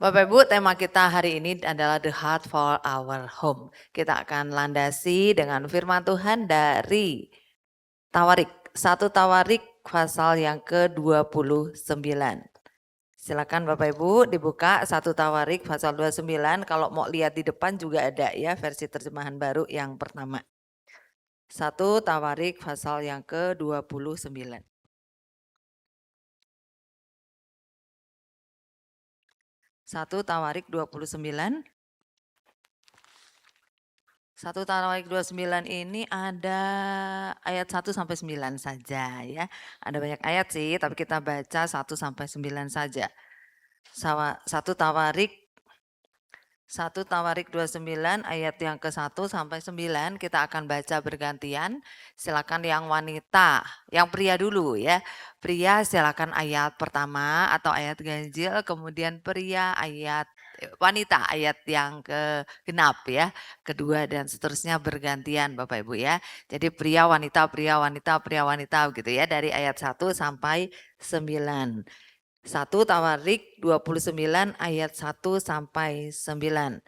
Bapak Ibu, tema kita hari ini adalah The Heart for Our Home. Kita akan landasi dengan firman Tuhan dari Tawarik, 1 Tawarik pasal yang ke-29. Silakan Bapak Ibu dibuka 1 Tawarik pasal 29. Kalau mau lihat di depan juga ada ya versi terjemahan baru yang pertama. 1 Tawarik pasal yang ke-29. 1 Tawarik 29. 1 Tawarik 29 ini ada ayat 1 sampai 9 saja ya. Ada banyak ayat sih, tapi kita baca 1 sampai 9 saja. 1 Tawarik 29 ayat yang ke-1 sampai 9 kita akan baca bergantian. Silakan yang wanita, yang pria dulu ya. Pria silakan ayat pertama atau ayat ganjil, kemudian wanita ayat yang genap ya. Kedua dan seterusnya bergantian Bapak Ibu ya. Jadi pria wanita gitu ya dari ayat 1 sampai 9. 1 Tawarik 29 ayat 1 sampai 9.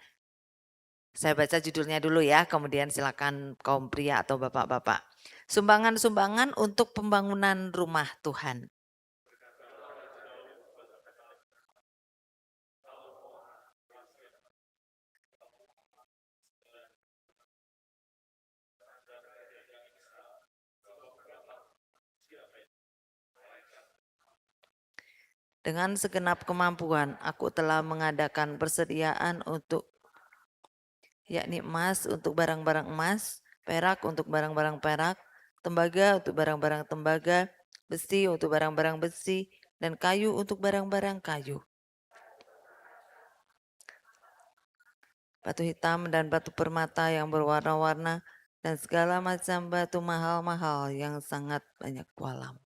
Saya baca judulnya dulu ya, kemudian silakan kaum pria atau bapak-bapak. Sumbangan-sumbangan untuk pembangunan rumah Tuhan. Dengan segenap kemampuan, aku telah mengadakan persediaan untuk yakni emas untuk barang-barang emas, perak untuk barang-barang perak, tembaga untuk barang-barang tembaga, besi untuk barang-barang besi, dan kayu untuk barang-barang kayu. Batu hitam dan batu permata yang berwarna-warna, dan segala macam batu mahal-mahal yang sangat banyak kualam.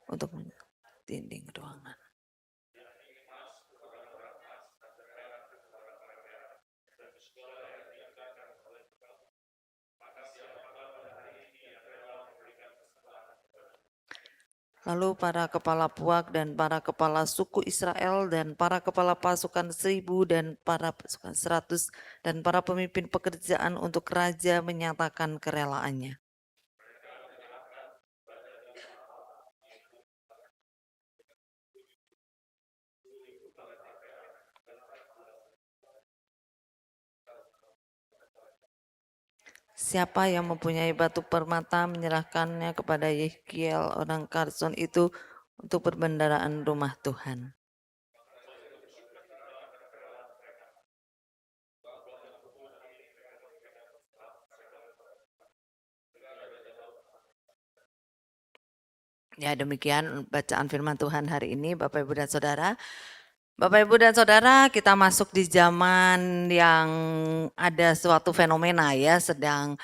Untuk dinding ruangan. Lalu para kepala puak dan para kepala suku Israel dan para kepala pasukan 1.000 dan para pasukan 100 dan para pemimpin pekerjaan untuk raja menyatakan kerelaannya. Siapa yang mempunyai batu permata menyerahkannya kepada Yehikiel orang Karson itu untuk perbendaharaan rumah Tuhan. Ya demikian bacaan firman Tuhan hari ini Bapak Ibu dan Saudara. Bapak Ibu dan Saudara, kita masuk di zaman yang ada suatu fenomena ya sedang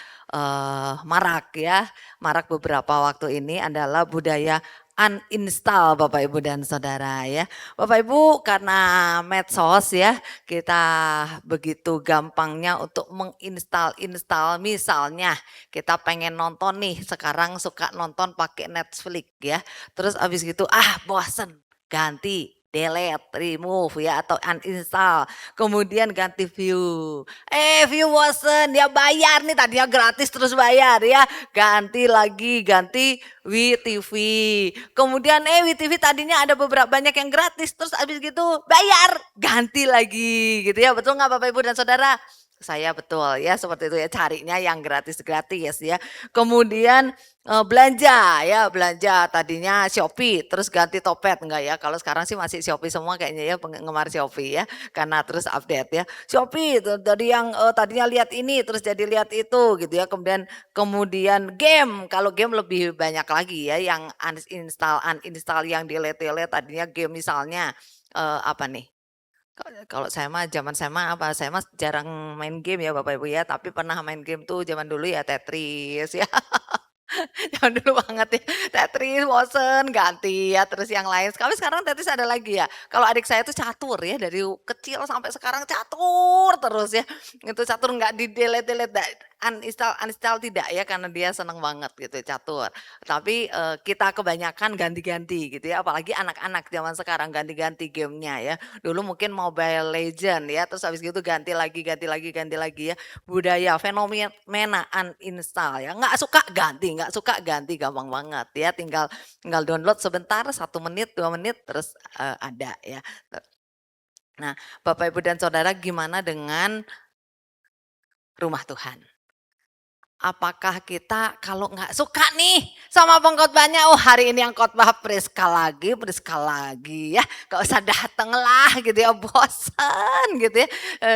marak ya. Marak beberapa waktu ini adalah budaya uninstall Bapak Ibu dan Saudara ya. Bapak Ibu karena medsos ya kita begitu gampangnya untuk menginstal misalnya kita pengen nonton nih sekarang suka nonton pakai Netflix ya. Terus abis gitu bosen ganti delete, remove ya atau uninstall. Kemudian ganti view. View bosen ya bayar nih tadinya gratis terus bayar ya. Ganti lagi, ganti WeTV. Kemudian WeTV tadinya ada beberapa banyak yang gratis terus abis gitu bayar, ganti lagi gitu ya. Betul nggak Bapak Ibu dan Saudara? Saya betul ya seperti itu ya carinya yang gratis-gratis ya. Kemudian belanja tadinya Shopee terus ganti Topet enggak ya, kalau sekarang sih masih Shopee semua kayaknya ya penggemar Shopee ya karena terus update ya Shopee dari yang tadinya lihat ini terus jadi lihat itu gitu ya, kemudian game, kalau game lebih banyak lagi ya yang uninstall yang delete tadinya game misalnya apa nih. Kalau saya mah zaman saya mah jarang main game ya Bapak Ibu ya, tapi pernah main game tuh zaman dulu ya Tetris ya. Zaman dulu banget ya, Tetris bosen ganti ya, terus yang lain. Tapi sekarang Tetris ada lagi ya, kalau adik saya tuh catur ya, dari kecil sampai sekarang catur terus ya. Itu catur nggak di-delete-delete, uninstall uninstall tidak ya, karena dia seneng banget gitu catur. Tapi, kita kebanyakan ganti-ganti gitu ya, apalagi anak-anak zaman sekarang ganti-ganti gamenya ya. Dulu mungkin Mobile Legend ya, terus habis gitu ganti lagi ya. Budaya fenomena uninstall ya, nggak suka ganti gampang banget ya, tinggal tinggal download sebentar 1 menit, 2 menit terus, ada ya. Nah, Bapak, Ibu, dan Saudara gimana dengan rumah Tuhan? Apakah kita kalau nggak suka nih sama pengkhotbahnya, oh hari ini yang khotbah Priska lagi ya, nggak usah dateng lah gitu ya, bosan gitu ya.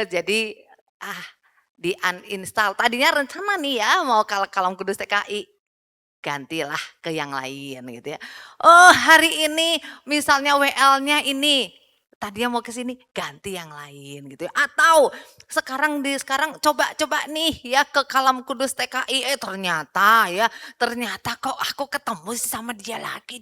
Jadi, ah di uninstall. Tadinya rencana nih ya mau Kalam Kudus TKI, gantilah ke yang lain gitu ya. Oh hari ini misalnya WL-nya ini, tadinya mau ke sini, ganti yang lain gitu ya. Atau sekarang coba nih ya ke Kalam Kudus TKI, ternyata kok aku ketemu sama dia lagi,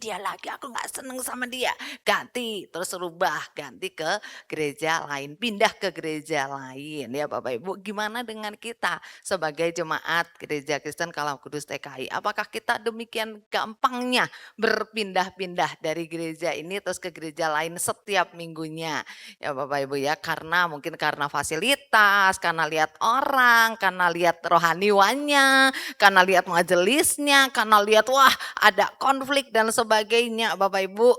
aku nggak seneng sama dia. Ganti, terus rubah, ganti ke gereja lain, pindah ke gereja lain ya Bapak Ibu. Gimana dengan kita sebagai jemaat Gereja Kristen Kalam Kudus TKI? Apakah kita demikian gampangnya berpindah-pindah dari gereja ini terus ke gereja lain setiap minggunya? Ya Bapak Ibu ya, karena mungkin karena fasilitas, karena lihat orang, karena lihat rohaniwannya, karena lihat majelisnya, karena lihat wah ada konflik dan sebagainya. Bapak Ibu,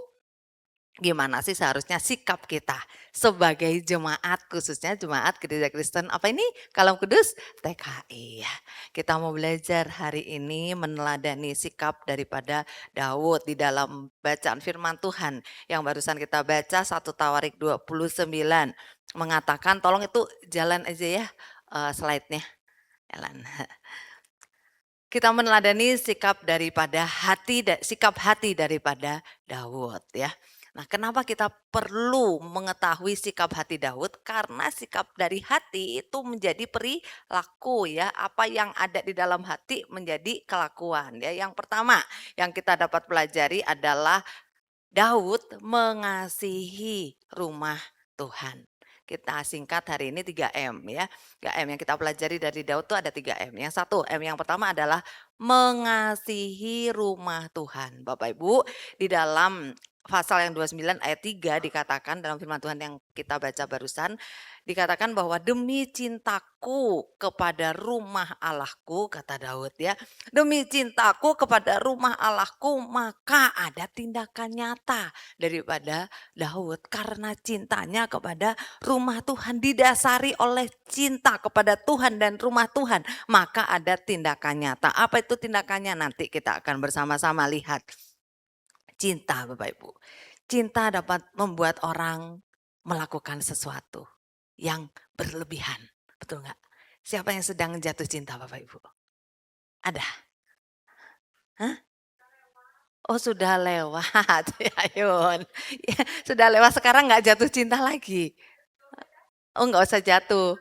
gimana sih seharusnya sikap kita sebagai jemaat, khususnya jemaat Gereja Kristen apa ini? Kalam Kudus TKI ya. Kita mau belajar hari ini meneladani sikap daripada Daud di dalam bacaan firman Tuhan yang barusan kita baca 1 Tawarik 29 mengatakan, tolong itu jalan aja ya slide-nya. Jalan. Kita meneladani sikap hati daripada Daud ya. Nah, kenapa kita perlu mengetahui sikap hati Daud? Karena sikap dari hati itu menjadi perilaku ya. Apa yang ada di dalam hati menjadi kelakuan ya. Yang pertama yang kita dapat pelajari adalah Daud mengasihi rumah Tuhan. Kita singkat hari ini 3M ya. 3M yang kita pelajari dari Daud itu ada 3M. Yang satu, M yang pertama adalah mengasihi rumah Tuhan. Bapak Ibu, di dalam pasal yang 29 ayat 3 dikatakan dalam firman Tuhan yang kita baca barusan, dikatakan bahwa demi cintaku kepada rumah Allahku, kata Daud ya, demi cintaku kepada rumah Allahku maka ada tindakan nyata daripada Daud. Karena cintanya kepada rumah Tuhan, didasari oleh cinta kepada Tuhan dan rumah Tuhan, maka ada tindakan nyata. Apa itu tindakannya? Nanti kita akan bersama-sama lihat. Cinta Bapak Ibu. Cinta dapat membuat orang melakukan sesuatu yang berlebihan. Betul nggak? Siapa yang sedang jatuh cinta Bapak Ibu? Ada? Hah? Oh sudah lewat, ya Yun. Ya, sudah lewat, sekarang nggak jatuh cinta lagi. Oh nggak usah jatuh.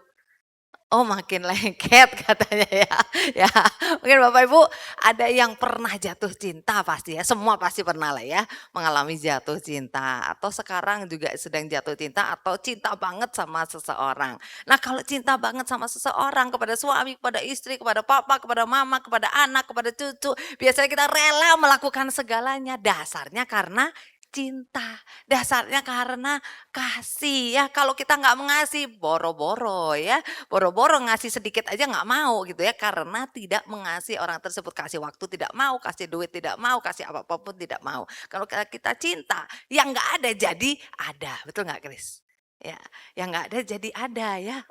Oh makin lengket katanya ya. Ya, mungkin Bapak Ibu ada yang pernah jatuh cinta pasti ya. Semua pasti pernah lah ya mengalami jatuh cinta. Atau sekarang juga sedang jatuh cinta atau cinta banget sama seseorang. Nah kalau cinta banget sama seseorang, kepada suami, kepada istri, kepada papa, kepada mama, kepada anak, kepada cucu. Biasanya kita rela melakukan segalanya. Dasarnya karena cinta, dasarnya karena kasih ya. Kalau kita nggak mengasihi, boro-boro ya, boro-boro ngasih sedikit aja nggak mau gitu ya, karena tidak mengasihi orang tersebut. Kasih waktu tidak mau, kasih duit tidak mau, kasih apapun tidak mau. Kalau kita cinta, yang nggak ada jadi ada, betul nggak Kris? Ya, yang nggak ada jadi ada ya.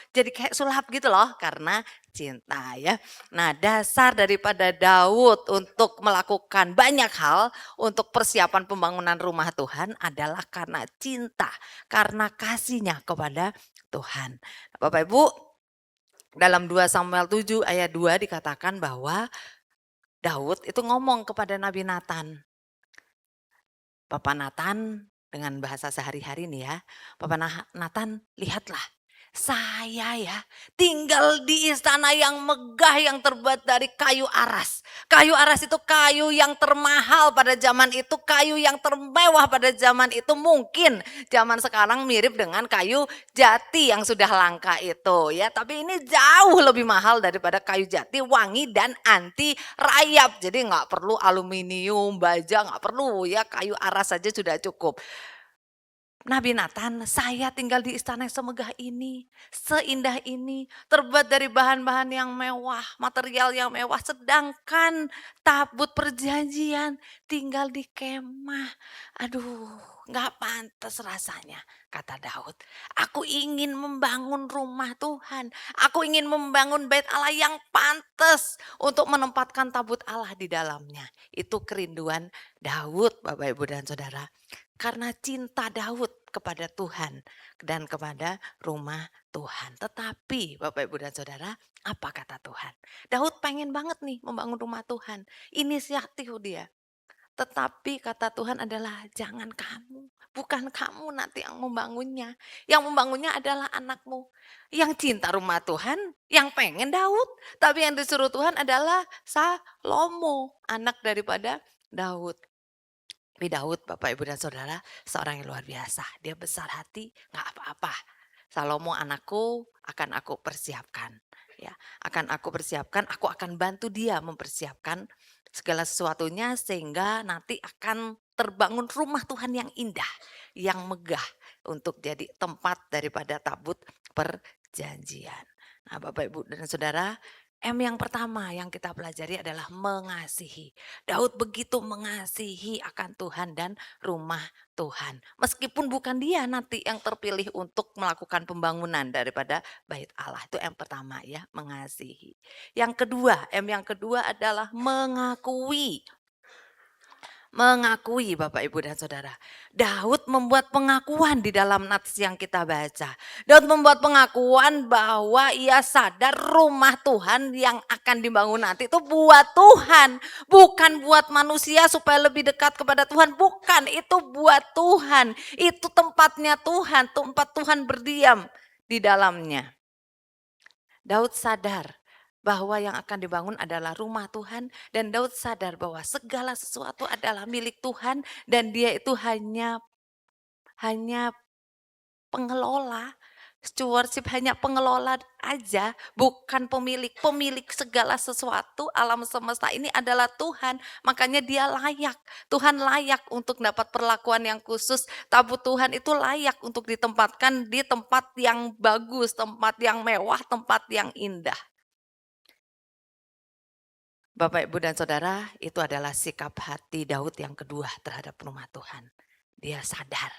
Jadi kayak sulap gitu loh, karena cinta ya. Nah, dasar daripada Daud untuk melakukan banyak hal untuk persiapan pembangunan rumah Tuhan adalah karena cinta, karena kasihnya kepada Tuhan. Bapak Ibu, dalam 2 Samuel 7 ayat 2 dikatakan bahwa Daud itu ngomong kepada Nabi Nathan. Bapak Nathan dengan bahasa sehari-hari nih ya. Bapak Nathan, lihatlah Saya ya tinggal di istana yang megah yang terbuat dari kayu aras. Kayu aras itu kayu yang termahal pada zaman itu, kayu yang termewah pada zaman itu. Mungkin zaman sekarang mirip dengan kayu jati yang sudah langka itu ya. Tapi ini jauh lebih mahal daripada kayu jati, wangi dan anti rayap. Jadi nggak perlu aluminium, baja nggak perlu ya, kayu aras saja sudah cukup. Nabi Nathan, saya tinggal di istana yang semegah ini, seindah ini, terbuat dari bahan-bahan yang mewah, material yang mewah, sedangkan tabut perjanjian tinggal di kemah. Aduh, nggak pantas rasanya, kata Daud. Aku ingin membangun rumah Tuhan, aku ingin membangun bait Allah yang pantas untuk menempatkan tabut Allah di dalamnya. Itu kerinduan Daud, Bapak Ibu dan Saudara. Karena cinta Daud kepada Tuhan dan kepada rumah Tuhan. Tetapi Bapak Ibu dan Saudara, apa kata Tuhan? Daud pengen banget nih membangun rumah Tuhan. Inisiatif dia. Tetapi kata Tuhan adalah jangan kamu. Bukan kamu nanti yang membangunnya. Yang membangunnya adalah anakmu. Yang cinta rumah Tuhan, yang pengen Daud. Tapi yang disuruh Tuhan adalah Salomo, anak daripada Daud. Tapi Daud, Bapak Ibu dan Saudara, seorang yang luar biasa. Dia besar hati, nggak apa-apa. Salomo anakku akan aku persiapkan. Ya, akan aku persiapkan, aku akan bantu dia mempersiapkan segala sesuatunya sehingga nanti akan terbangun rumah Tuhan yang indah, yang megah untuk jadi tempat daripada tabut perjanjian. Nah, Bapak Ibu dan Saudara, M yang pertama yang kita pelajari adalah mengasihi. Daud begitu mengasihi akan Tuhan dan rumah Tuhan. Meskipun bukan dia nanti yang terpilih untuk melakukan pembangunan daripada bait Allah. Itu yang pertama ya, mengasihi. Yang kedua, M yang kedua adalah mengakui. Mengakui Bapak Ibu dan Saudara. Daud membuat pengakuan di dalam nats yang kita baca. Daud membuat pengakuan bahwa ia sadar rumah Tuhan yang akan dibangun nanti itu buat Tuhan. Bukan buat manusia supaya lebih dekat kepada Tuhan. Bukan, itu buat Tuhan. Itu tempatnya Tuhan, tempat Tuhan berdiam di dalamnya. Daud sadar bahwa yang akan dibangun adalah rumah Tuhan dan Daud sadar bahwa segala sesuatu adalah milik Tuhan dan dia itu hanya pengelola, stewardship hanya pengelola aja, bukan pemilik. Pemilik segala sesuatu alam semesta ini adalah Tuhan, makanya dia layak. Tuhan layak untuk dapat perlakuan yang khusus. Tabut Tuhan itu layak untuk ditempatkan di tempat yang bagus, tempat yang mewah, tempat yang indah. Bapak, Ibu, dan Saudara, itu adalah sikap hati Daud yang kedua terhadap rumah Tuhan. Dia sadar,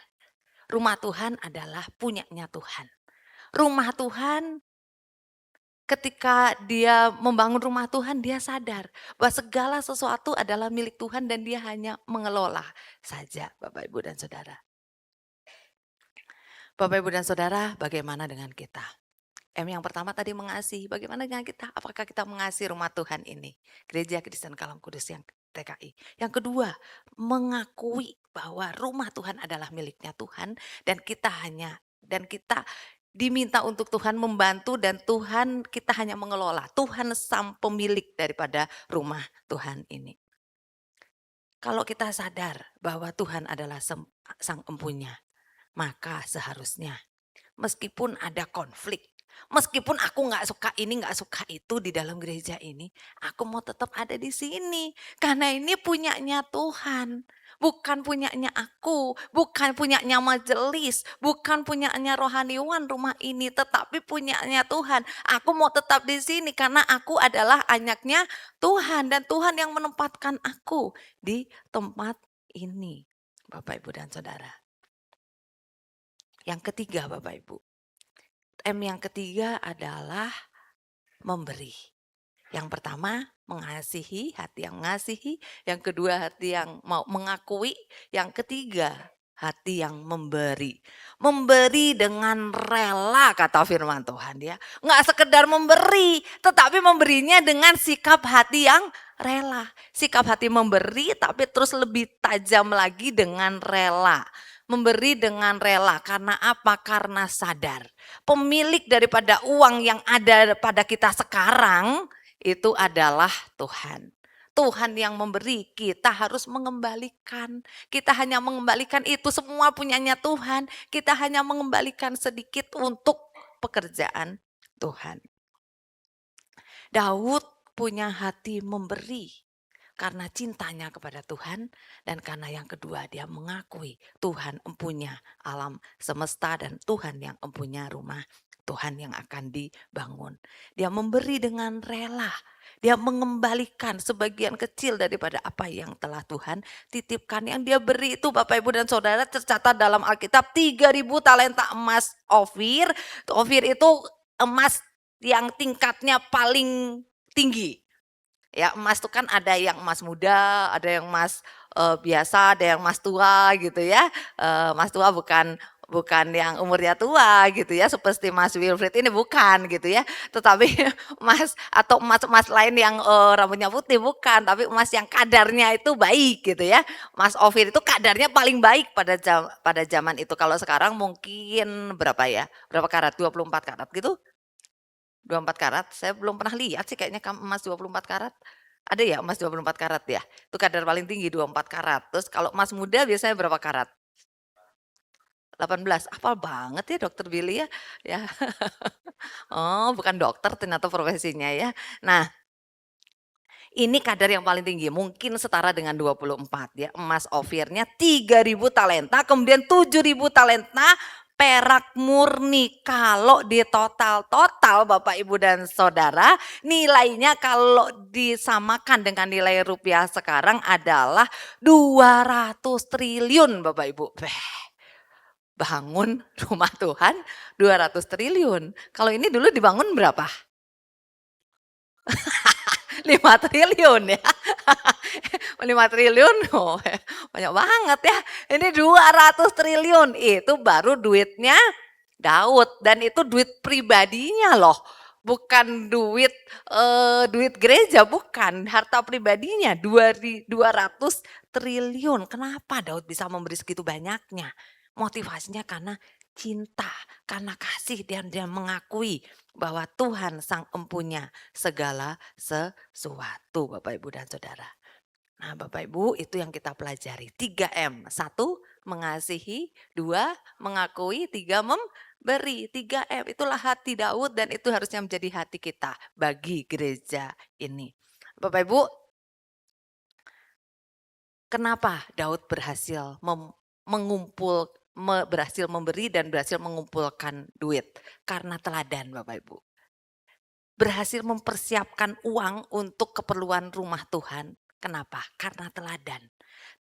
rumah Tuhan adalah punyanya Tuhan. Rumah Tuhan, ketika dia membangun rumah Tuhan, dia sadar bahwa segala sesuatu adalah milik Tuhan dan dia hanya mengelola saja, Bapak, Ibu, dan Saudara. Bapak, Ibu, dan Saudara, bagaimana dengan kita? M yang pertama tadi mengasihi, bagaimana dengan kita? Apakah kita mengasihi rumah Tuhan ini? Gereja Kristen Kalam Kudus yang TKI. Yang kedua, mengakui bahwa rumah Tuhan adalah miliknya Tuhan dan kita diminta untuk Tuhan membantu dan Tuhan kita hanya mengelola. Tuhan sang pemilik daripada rumah Tuhan ini. Kalau kita sadar bahwa Tuhan adalah sang empunya, maka seharusnya meskipun ada konflik, meskipun aku nggak suka ini, nggak suka itu di dalam gereja ini, aku mau tetap ada di sini. Karena ini punyanya Tuhan, bukan punyanya aku, bukan punyanya majelis, bukan punyanya rohaniwan rumah ini, tetapi punyanya Tuhan. Aku mau tetap di sini karena aku adalah anaknya Tuhan dan Tuhan yang menempatkan aku di tempat ini. Bapak, Ibu, dan Saudara. Yang ketiga Bapak Ibu, M yang ketiga adalah memberi. Yang pertama mengasihi, hati yang mengasihi. Yang kedua hati yang mau mengakui. Yang ketiga hati yang memberi. Memberi dengan rela kata firman Tuhan ya. Nggak sekedar memberi, tetapi memberinya dengan sikap hati yang rela. Sikap hati memberi tapi terus lebih tajam lagi dengan rela. Memberi dengan rela, karena apa? Karena sadar Pemilik daripada uang yang ada pada kita sekarang itu adalah Tuhan. Tuhan yang memberi, kita harus mengembalikan. Kita hanya mengembalikan itu semua punyanya Tuhan. Kita hanya mengembalikan sedikit untuk pekerjaan Tuhan. Daud punya hati memberi karena cintanya kepada Tuhan dan karena yang kedua dia mengakui Tuhan empunya alam semesta dan Tuhan yang empunya rumah Tuhan yang akan dibangun. Dia memberi dengan rela. Dia mengembalikan sebagian kecil daripada apa yang telah Tuhan titipkan. Yang dia beri itu Bapak Ibu dan Saudara tercatat dalam Alkitab 3.000 talenta emas Ofir. Ofir itu emas yang tingkatnya paling tinggi. Ya, emas itu kan ada yang emas muda, ada yang emas biasa, ada yang emas tua gitu ya. Emas tua bukan yang umurnya tua gitu ya, seperti Mas Wilfried ini bukan gitu ya. Tetapi emas atau emas-emas lain yang rambutnya putih bukan, tapi emas yang kadarnya itu baik gitu ya. Mas Ofir itu kadarnya paling baik pada zaman itu. Kalau sekarang mungkin berapa ya? Berapa karat? 24 karat gitu? 24 karat, saya belum pernah lihat sih kayaknya emas 24 karat. Ada ya emas 24 karat ya? Itu kadar paling tinggi 24 karat. Terus kalau emas muda biasanya berapa karat? 18. Hafal banget ya Dokter Billy ya. Ya. Oh, bukan dokter ternyata profesinya ya. Nah, ini kadar yang paling tinggi, mungkin setara dengan 24 ya. Emas Ofirnya 3.000 talenta, kemudian 7.000 talenta perak murni. Kalau di total Bapak Ibu dan Saudara, nilainya kalau disamakan dengan nilai rupiah sekarang adalah 200 triliun Bapak Ibu. Bangun rumah Tuhan 200 triliun. Kalau ini dulu dibangun berapa? 5 triliun ya. 5 triliun, oh, banyak banget ya. Ini 200 triliun, itu baru duitnya Daud. Dan itu duit pribadinya loh. Bukan duit gereja, bukan. Harta pribadinya 200 triliun. Kenapa Daud bisa memberi segitu banyaknya? Motivasinya karena cinta, karena kasih dan dia mengakui bahwa Tuhan sang empunya segala sesuatu Bapak Ibu dan Saudara. Nah Bapak Ibu itu yang kita pelajari 3M. 1 mengasihi, 2 mengakui, 3 memberi. 3M itulah hati Daud dan itu harusnya menjadi hati kita bagi gereja ini. Bapak Ibu, kenapa Daud berhasil berhasil memberi dan berhasil mengumpulkan duit? Karena teladan Bapak Ibu. Berhasil mempersiapkan uang untuk keperluan rumah Tuhan. Kenapa? Karena teladan.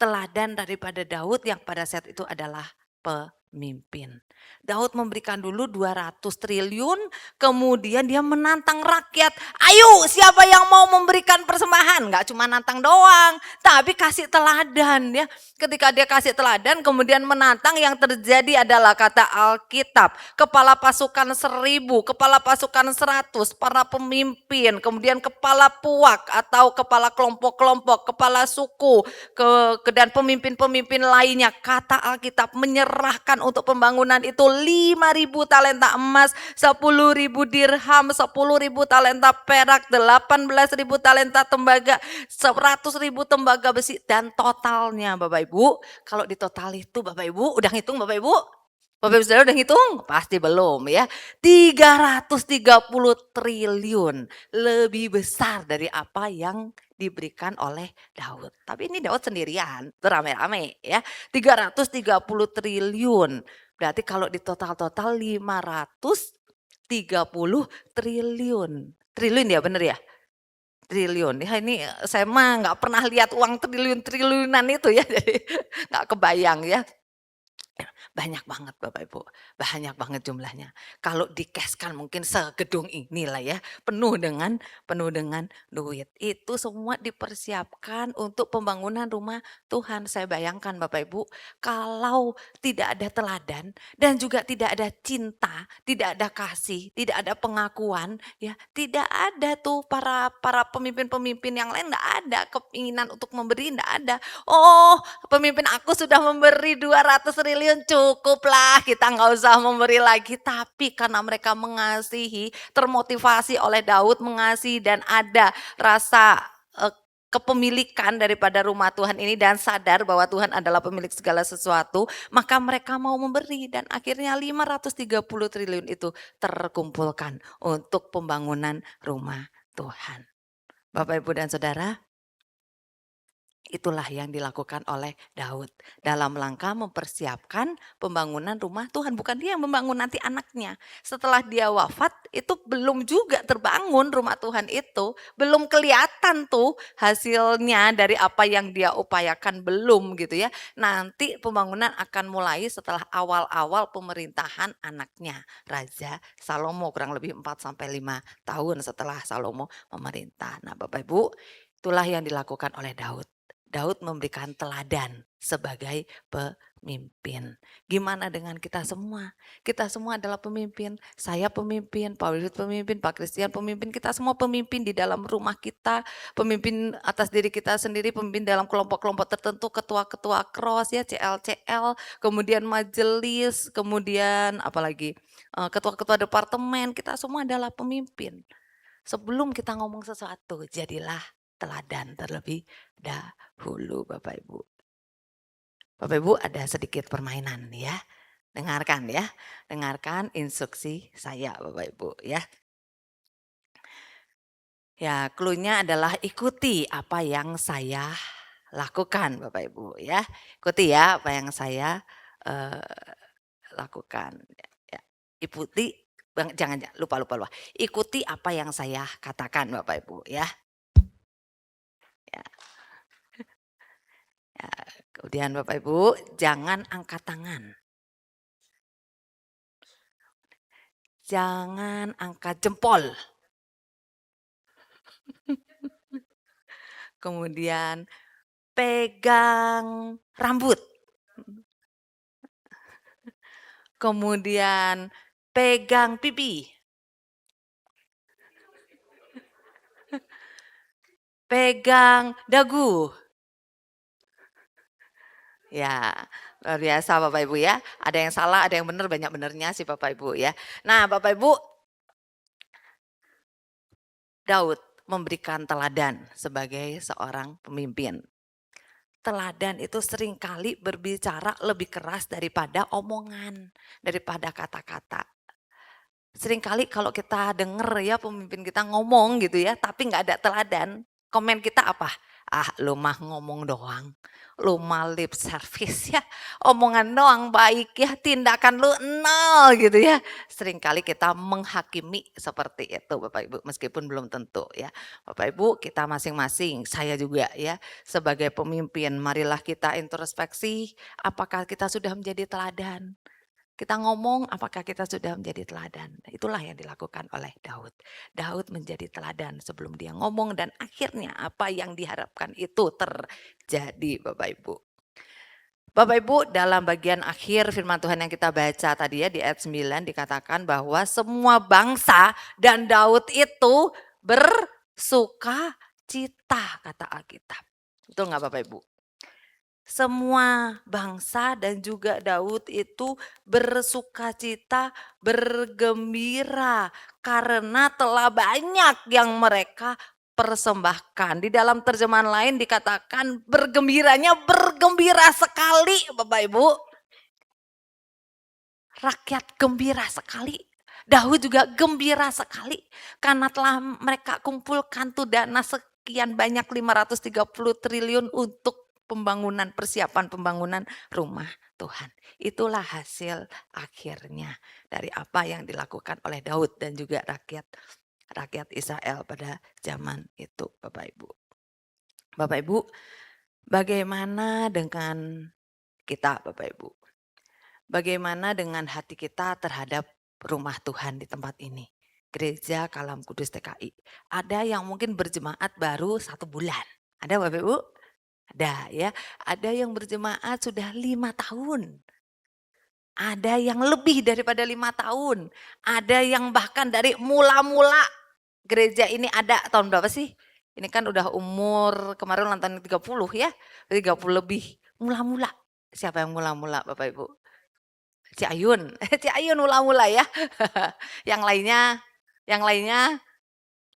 Teladan daripada Daud yang pada saat itu adalah pemimpin. Daud memberikan dulu 200 triliun, kemudian dia menantang rakyat. Ayo siapa yang mau memberikan persembahan? Enggak cuma nantang doang, tapi kasih teladan ya. Ketika dia kasih teladan kemudian menantang, yang terjadi adalah kata Alkitab. Kepala pasukan 1000, kepala pasukan 100, para pemimpin, kemudian kepala puak atau kepala kelompok-kelompok, kepala suku, dan pemimpin-pemimpin lainnya. Kata Alkitab menyerahkan untuk pembangunan itu 5.000 talenta emas, 10.000 dirham, 10.000 talenta perak, 18.000 talenta tembaga, 100.000 tembaga besi, dan totalnya Bapak Ibu, kalau di total itu Bapak Ibu, udah ngitung Bapak Ibu? Bapak Ibu Saudara udah ngitung? Pasti belum ya. 330 triliun, lebih besar dari apa yang diberikan oleh Daud. Tapi ini Daud sendirian, rame-rame ya. 330 triliun. Berarti kalau di total-total 530 triliun. Triliun ya bener ya? Triliun. Ya ini saya mah nggak pernah lihat uang triliun-triliunan itu ya. Jadi nggak kebayang ya. Banyak banget Bapak Ibu, banyak banget jumlahnya. Kalau dikeskan mungkin segedung inilah ya, penuh dengan duit. Itu semua dipersiapkan untuk pembangunan rumah Tuhan. Saya bayangkan Bapak Ibu, kalau tidak ada teladan dan juga tidak ada cinta, tidak ada kasih, tidak ada pengakuan, ya tidak ada tuh para pemimpin-pemimpin yang lain, enggak ada keinginan untuk memberi, enggak ada. Oh, pemimpin aku sudah memberi 200 triliun, cukuplah kita nggak usah memberi lagi. Tapi karena mereka mengasihi, termotivasi oleh Daud mengasihi dan ada rasa kepemilikan daripada rumah Tuhan ini dan sadar bahwa Tuhan adalah pemilik segala sesuatu, maka mereka mau memberi dan akhirnya 530 triliun itu terkumpulkan untuk pembangunan rumah Tuhan. Bapak, Ibu, dan Saudara, itulah yang dilakukan oleh Daud dalam langkah mempersiapkan pembangunan rumah Tuhan. Bukan dia yang membangun, nanti anaknya. Setelah dia wafat itu belum juga terbangun rumah Tuhan itu. Belum kelihatan tuh hasilnya dari apa yang dia upayakan, belum gitu ya. Nanti pembangunan akan mulai setelah awal-awal pemerintahan anaknya Raja Salomo, kurang lebih 4-5 tahun setelah Salomo memerintah. Nah Bapak Ibu, itulah yang dilakukan oleh Daud. Daud memberikan teladan sebagai pemimpin. Gimana dengan kita semua? Kita semua adalah pemimpin. Saya pemimpin, Pak Wilhud pemimpin, Pak Christian pemimpin. Kita semua pemimpin di dalam rumah kita, pemimpin atas diri kita sendiri, pemimpin dalam kelompok-kelompok tertentu, ketua-ketua cross ya, CL-CL, kemudian majelis, kemudian apalagi ketua-ketua departemen. Kita semua adalah pemimpin. Sebelum kita ngomong sesuatu, jadilah teladan terlebih dahulu Bapak Ibu. Bapak Ibu, ada sedikit permainan ya. Dengarkan ya. Dengarkan instruksi saya Bapak Ibu ya. Ya, clue-nya adalah ikuti apa yang saya lakukan Bapak Ibu ya. Ikuti ya apa yang saya lakukan. Ya, ikuti, jangan lupa. Ikuti apa yang saya katakan Bapak Ibu ya. Ya. Ya, kemudian Bapak Ibu, jangan angkat tangan. Jangan angkat jempol. Kemudian pegang rambut. Kemudian pegang pipi. Pegang dagu. Ya, luar biasa Bapak Ibu ya. Ada yang salah, ada yang benar, banyak benernya sih Bapak Ibu ya. Nah Bapak Ibu, Daud memberikan teladan sebagai seorang pemimpin. Teladan itu seringkali berbicara lebih keras daripada omongan, daripada kata-kata. Seringkali kalau kita denger ya pemimpin kita ngomong gitu ya, tapi nggak ada teladan, komen kita apa? Ah lu mah ngomong doang, lu mah lip service ya, omongan doang baik ya, tindakan lu nol gitu ya. Seringkali kita menghakimi seperti itu Bapak Ibu, meskipun belum tentu ya. Bapak Ibu kita masing-masing, saya juga ya sebagai pemimpin, marilah kita introspeksi apakah kita sudah menjadi teladan. Kita ngomong apakah kita sudah menjadi teladan. Itulah yang dilakukan oleh Daud. Daud menjadi teladan sebelum dia ngomong dan akhirnya apa yang diharapkan itu terjadi Bapak Ibu. Bapak Ibu dalam bagian akhir firman Tuhan yang kita baca tadi ya di ayat 9 dikatakan bahwa semua bangsa dan Daud itu bersuka cita kata Alkitab. Betul nggak Bapak Ibu? Semua bangsa dan juga Daud itu bersukacita, bergembira karena telah banyak yang mereka persembahkan. Di dalam terjemahan lain dikatakan bergembiranya bergembira sekali Bapak Ibu. Rakyat gembira sekali. Daud juga gembira sekali karena telah mereka kumpulkan tuh dana sekian banyak 530 triliun untuk pembangunan, persiapan pembangunan rumah Tuhan. Itulah hasil akhirnya dari apa yang dilakukan oleh Daud dan juga rakyat Israel pada zaman itu Bapak Ibu. Bapak Ibu, bagaimana dengan kita Bapak Ibu? Bagaimana dengan hati kita terhadap rumah Tuhan di tempat ini? Gereja Kalam Kudus TKI. Ada yang mungkin berjemaat baru 1 bulan. Ada Bapak Ibu? Ada ya. Ada yang berjemaat sudah 5 tahun. Ada yang lebih daripada 5 tahun. Ada yang bahkan dari mula-mula gereja ini ada tahun berapa sih? Ini kan udah umur kemarin ulang tahun 30 ya. 30 lebih. Mula-mula. Siapa yang mula-mula Bapak Ibu? Ciayun, Ciayun mula-mula ya. Yang lainnya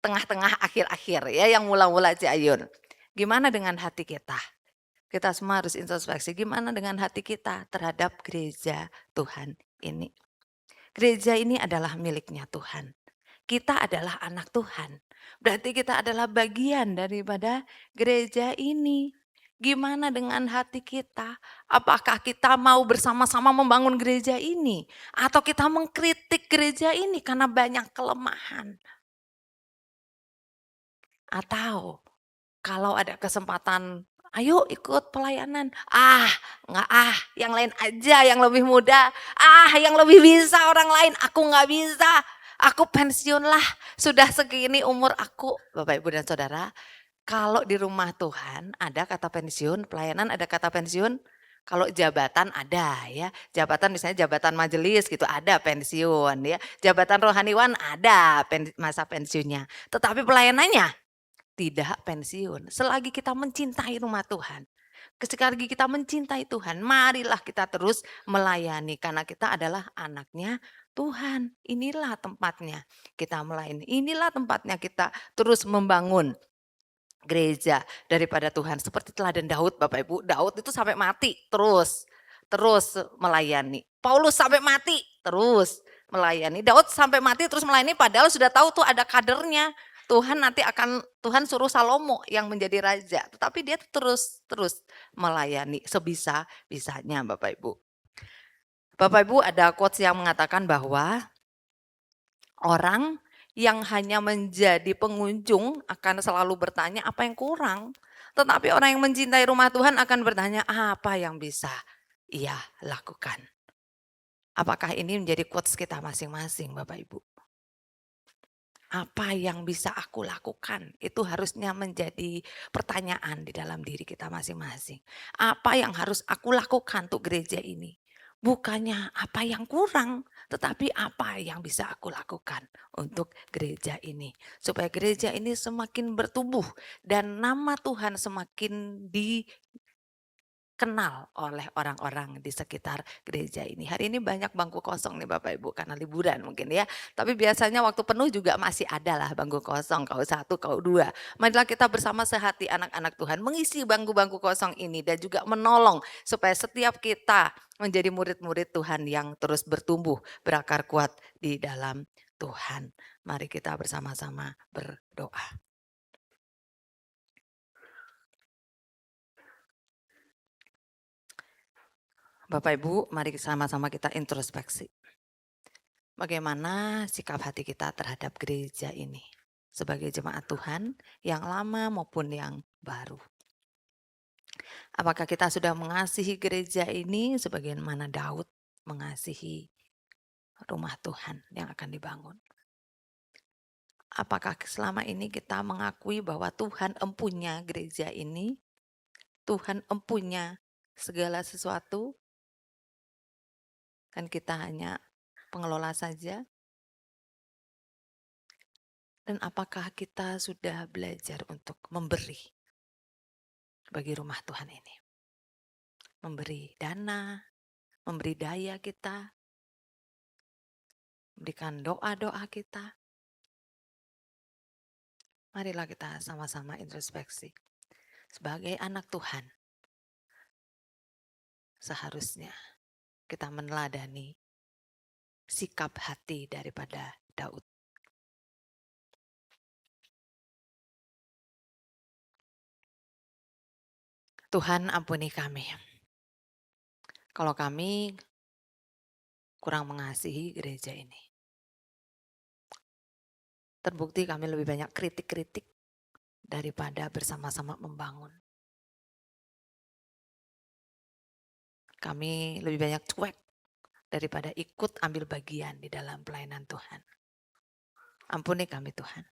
tengah-tengah, akhir-akhir ya, yang mula-mula Ciayun. Gimana dengan hati kita? Kita semua harus introspeksi, gimana dengan hati kita terhadap gereja Tuhan ini? Gereja ini adalah miliknya Tuhan. Kita adalah anak Tuhan. Berarti kita adalah bagian daripada gereja ini. Gimana dengan hati kita? Apakah kita mau bersama-sama membangun gereja ini? Atau kita mengkritik gereja ini karena banyak kelemahan? Atau kalau ada kesempatan, ayo ikut pelayanan. Nggak yang lain aja yang lebih muda. Yang lebih bisa orang lain, aku nggak bisa. Aku pensiun lah, sudah segini umur aku. Bapak, Ibu, dan Saudara, kalau di rumah Tuhan ada kata pensiun, pelayanan ada kata pensiun. Kalau jabatan ada ya, jabatan misalnya jabatan majelis gitu ada pensiun ya. Jabatan rohaniwan ada masa pensiunnya. Tetapi pelayanannya tidak pensiun. Selagi kita mencintai rumah Tuhan, sekali kita mencintai Tuhan, marilah kita terus melayani karena kita adalah anaknya Tuhan. Inilah tempatnya kita melayani. Inilah tempatnya kita terus membangun gereja daripada Tuhan. Seperti teladan Daud, Bapak Ibu. Daud itu sampai mati terus melayani. Paulus sampai mati terus melayani. Daud sampai mati terus melayani padahal sudah tahu tuh ada kadernya. Tuhan suruh Salomo yang menjadi raja, tetapi dia terus melayani sebisa-bisanya, Bapak Ibu. Bapak Ibu, ada quotes yang mengatakan bahwa orang yang hanya menjadi pengunjung akan selalu bertanya apa yang kurang. Tetapi orang yang mencintai rumah Tuhan akan bertanya apa yang bisa ia lakukan. Apakah ini menjadi quotes kita masing-masing, Bapak Ibu? Apa yang bisa aku lakukan? Itu harusnya menjadi pertanyaan di dalam diri kita masing-masing. Apa yang harus aku lakukan untuk gereja ini? Bukannya apa yang kurang, tetapi apa yang bisa aku lakukan untuk gereja ini. Supaya gereja ini semakin bertumbuh dan nama Tuhan semakin dikenal oleh orang-orang di sekitar gereja ini. Hari ini banyak bangku kosong nih Bapak Ibu karena liburan mungkin ya. Tapi biasanya waktu penuh juga masih ada lah bangku kosong, kau satu, kau dua. Marilah kita bersama sehati anak-anak Tuhan mengisi bangku-bangku kosong ini dan juga menolong supaya setiap kita menjadi murid-murid Tuhan yang terus bertumbuh, berakar kuat di dalam Tuhan. Mari kita bersama-sama berdoa. Bapak Ibu, mari sama-sama kita introspeksi. Bagaimana sikap hati kita terhadap gereja ini sebagai jemaat Tuhan yang lama maupun yang baru. Apakah kita sudah mengasihi gereja ini sebagaimana Daud mengasihi rumah Tuhan yang akan dibangun? Apakah selama ini kita mengakui bahwa Tuhan empunya gereja ini, Tuhan empunya segala sesuatu, kan kita hanya pengelola saja? Dan apakah kita sudah belajar untuk memberi bagi rumah Tuhan ini? Memberi dana, memberi daya kita, memberikan doa-doa kita. Marilah kita sama-sama introspeksi. Sebagai anak Tuhan, seharusnya kita meneladani sikap hati daripada Daud. Tuhan, ampuni kami. Kalau kami kurang mengasihi gereja ini. Terbukti kami lebih banyak kritik-kritik daripada bersama-sama membangun. Kami lebih banyak cuek daripada ikut ambil bagian di dalam pelayanan Tuhan. Ampuni kami Tuhan.